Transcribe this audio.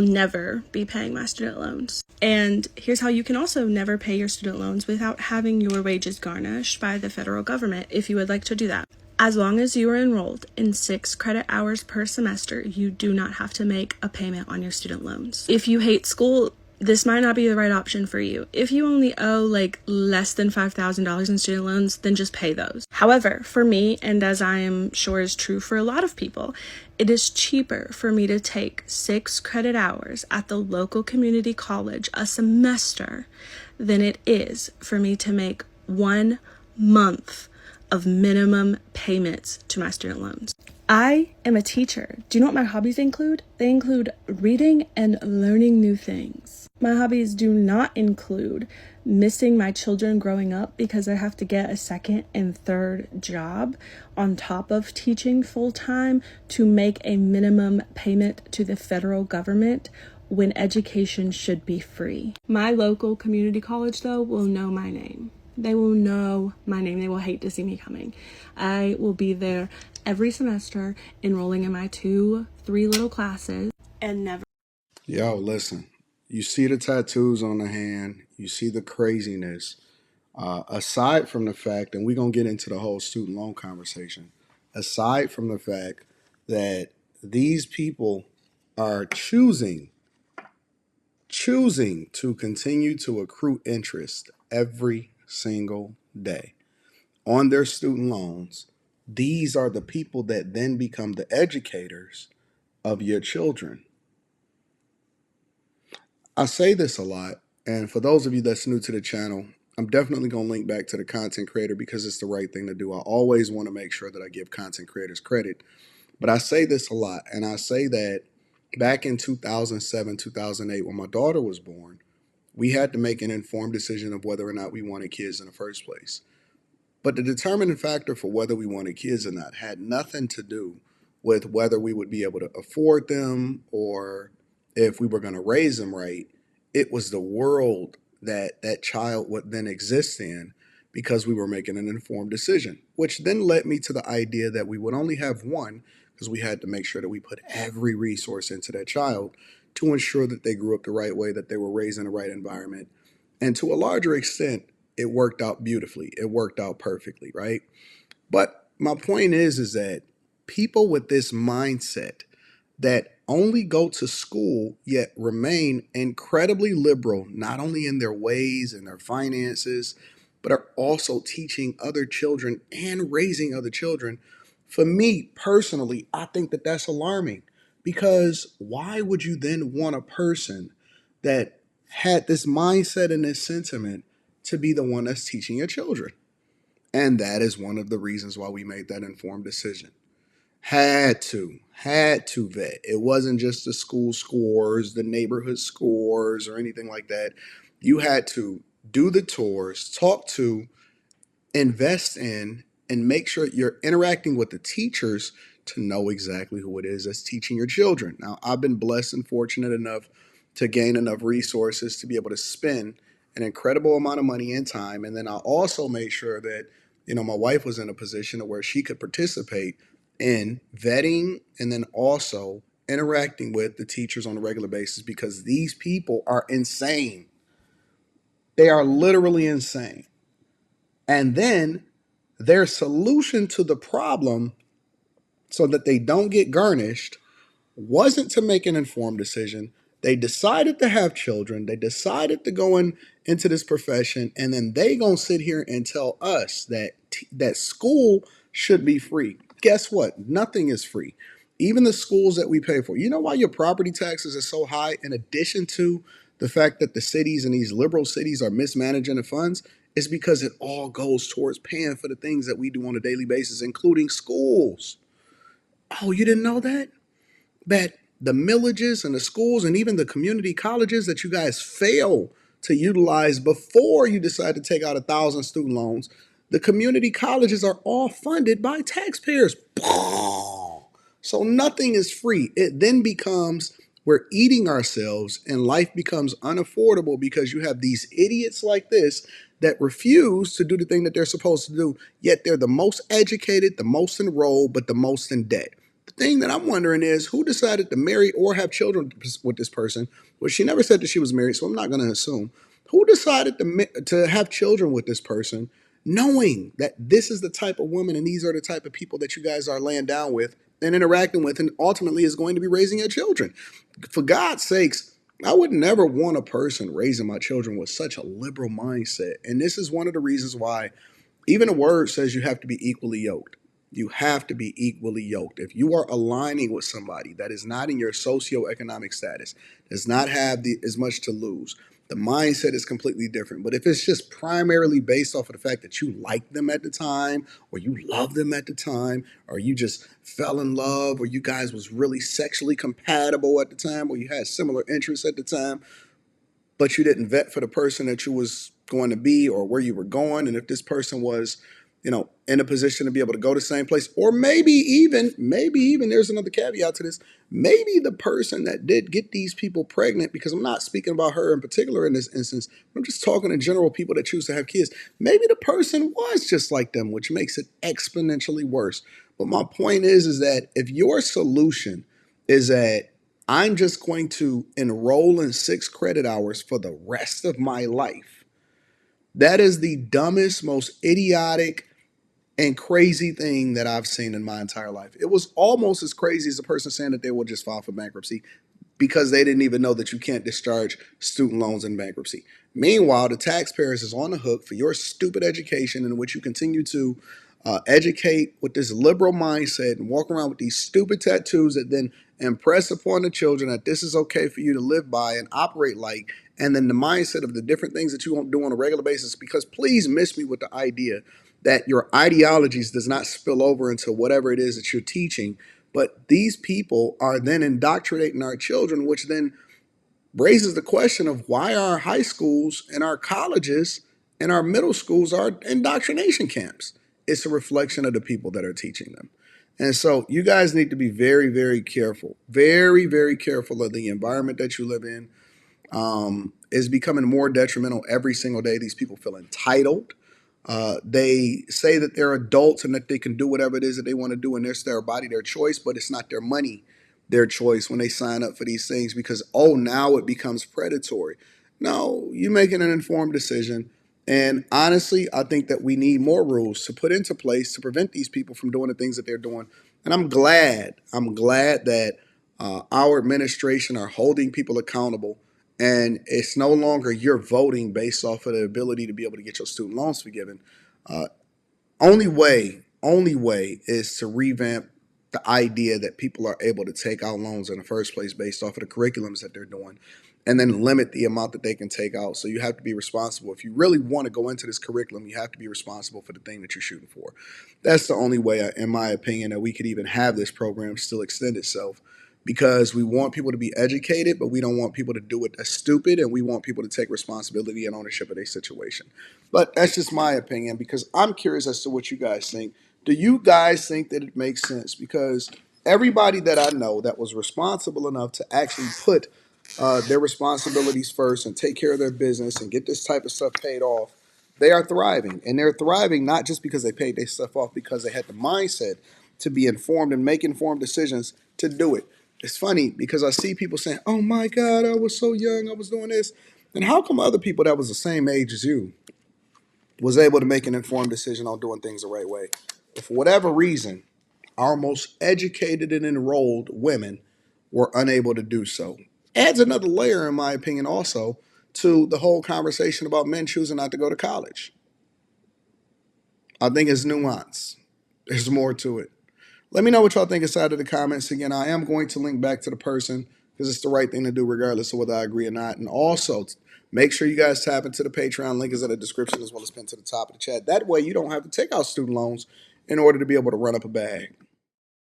never be paying my student loans. And here's how you can also never pay your student loans without having your wages garnished by the federal government if you would like to do that. As long as you are enrolled in 6 credit hours per semester, you do not have to make a payment on your student loans. If you hate school, this might not be the right option for you. If you only owe less than $5,000 in student loans, then just pay those. However, for me, and as I am sure is true for a lot of people, it is cheaper for me to take 6 credit hours at the local community college a semester than it is for me to make 1 month of minimum payments to my student loans. I am a teacher. Do you know what my hobbies include? They include reading and learning new things. My hobbies do not include missing my children growing up because I have to get a second and third job on top of teaching full-time to make a minimum payment to the federal government when education should be free. My local community college, though, will know my name. They will know my name. They will hate to see me coming. I will be there every semester enrolling in my 2-3 little classes and never. Yo, listen, you see the tattoos on the hand, you see the craziness. Aside from the fact, and we're going to get into the whole student loan conversation, aside from the fact that these people are choosing to continue to accrue interest every single day on their student loans, these are the people that then become the educators of your children. I say this a lot, and for those of you that's new to the channel, I'm definitely going to link back to the content creator because it's the right thing to do. I always want to make sure that I give content creators credit, but I say this a lot, and I say that back in 2007, 2008, when my daughter was born, we had to make an informed decision of whether or not we wanted kids in the first place. But the determining factor for whether we wanted kids or not had nothing to do with whether we would be able to afford them or if we were going to raise them right. It was the world that that child would then exist in because we were making an informed decision, which then led me to the idea that we would only have one because we had to make sure that we put every resource into that child to ensure that they grew up the right way, that they were raised in the right environment. And to a larger extent, it worked out beautifully. It worked out perfectly, right? But my point is that people with this mindset that only go to school yet remain incredibly liberal, not only in their ways and their finances, but are also teaching other children and raising other children. For me personally, I think that that's alarming because why would you then want a person that had this mindset and this sentiment to be the one that's teaching your children? And that is one of the reasons why we made that informed decision. Had to vet. It wasn't just the school scores, the neighborhood scores, or anything like that. You had to do the tours, talk to, invest in, and make sure you're interacting with the teachers to know exactly who it is that's teaching your children. Now, I've been blessed and fortunate enough to gain enough resources to be able to spend an incredible amount of money and time. And then I also made sure that, my wife was in a position where she could participate in vetting and then also interacting with the teachers on a regular basis because these people are insane. They are literally insane. And then their solution to the problem so that they don't get garnished wasn't to make an informed decision. They decided to have children. They decided to go into this profession. And then they gonna sit here and tell us that school should be free. Guess what? Nothing is free. Even the schools that we pay for. You know why your property taxes are so high? In addition to the fact that the cities and these liberal cities are mismanaging the funds, is because it all goes towards paying for the things that we do on a daily basis, including schools. Oh, you didn't know that? That the millages and the schools and even the community colleges that you guys fail to utilize before you decide to take out 1,000 student loans, the community colleges are all funded by taxpayers. So nothing is free. It then becomes we're eating ourselves and life becomes unaffordable because you have these idiots like this that refuse to do the thing that they're supposed to do, yet they're the most educated, the most enrolled, but the most in debt. The thing that I'm wondering is who decided to marry or have children with this person? Well, she never said that she was married, so I'm not going to assume. Who decided to have children with this person, knowing that this is the type of woman and these are the type of people that you guys are laying down with and interacting with, and ultimately is going to be raising your children? For God's sakes, I would never want a person raising my children with such a liberal mindset. And this is one of the reasons why even the word says you have to be equally yoked. You have to be equally yoked. If you are aligning with somebody that is not in your socioeconomic status, does not have as much to lose, the mindset is completely different. But if it's just primarily based off of the fact that you like them at the time, or you love them at the time, or you just fell in love, or you guys was really sexually compatible at the time, or you had similar interests at the time, but you didn't vet for the person that you was going to be or where you were going, and if this person was, in a position to be able to go to the same place, or maybe even there's another caveat to this. Maybe the person that did get these people pregnant, because I'm not speaking about her in particular in this instance, I'm just talking in general, people that choose to have kids. Maybe the person was just like them, which makes it exponentially worse. But my point is that if your solution is that I'm just going to enroll in 6 credit hours for the rest of my life, that is the dumbest, most idiotic, and crazy thing that I've seen in my entire life. It was almost as crazy as a person saying that they will just file for bankruptcy because they didn't even know that you can't discharge student loans in bankruptcy. Meanwhile, the taxpayers is on the hook for your stupid education, in which you continue to educate with this liberal mindset and walk around with these stupid tattoos that then impress upon the children that this is okay for you to live by and operate like, and then the mindset of the different things that you won't do on a regular basis. Because please miss me with the idea that your ideologies does not spill over into whatever it is that you're teaching, but these people are then indoctrinating our children, which then raises the question of why our high schools and our colleges and our middle schools are indoctrination camps. It's a reflection of the people that are teaching them. And so you guys need to be very, very careful, very, very careful of the environment that you live in. Is becoming more detrimental every single day. These people feel entitled. They say that they're adults and that they can do whatever it is that they want to do, and it's their body, their choice, but it's not their money, their choice when they sign up for these things, because, now it becomes predatory. No, you're making an informed decision. And honestly, I think that we need more rules to put into place to prevent these people from doing the things that they're doing. And I'm glad that our administration are holding people accountable. And it's no longer you're voting based off of the ability to be able to get your student loans forgiven. Uh, only way is to revamp the idea that people are able to take out loans in the first place based off of the curriculums that they're doing, and then limit the amount that they can take out. So you have to be responsible. If you really want to go into this curriculum, you have to be responsible for the thing that you're shooting for. That's the only way, in my opinion, that we could even have this program still extend itself, because we want people to be educated, but we don't want people to do it as stupid, and we want people to take responsibility and ownership of their situation. But that's just my opinion, because I'm curious as to what you guys think. Do you guys think that it makes sense? Because everybody that I know that was responsible enough to actually put their responsibilities first and take care of their business and get this type of stuff paid off, they are thriving. And they're thriving not just because they paid their stuff off, because they had the mindset to be informed and make informed decisions to do it. It's funny because I see people saying, "Oh my God, I was so young, I was doing this." And how come other people that was the same age as you was able to make an informed decision on doing things the right way? But for whatever reason, our most educated and enrolled women were unable to do so. Adds another layer, in my opinion, also to the whole conversation about men choosing not to go to college. I think it's nuance. There's more to it. Let me know what y'all think inside of the comments. Again, I am going to link back to the person because it's the right thing to do regardless of whether I agree or not. And also, make sure you guys tap into the Patreon. Link is in the description as well as pinned to the top of the chat. That way you don't have to take out student loans in order to be able to run up a bag.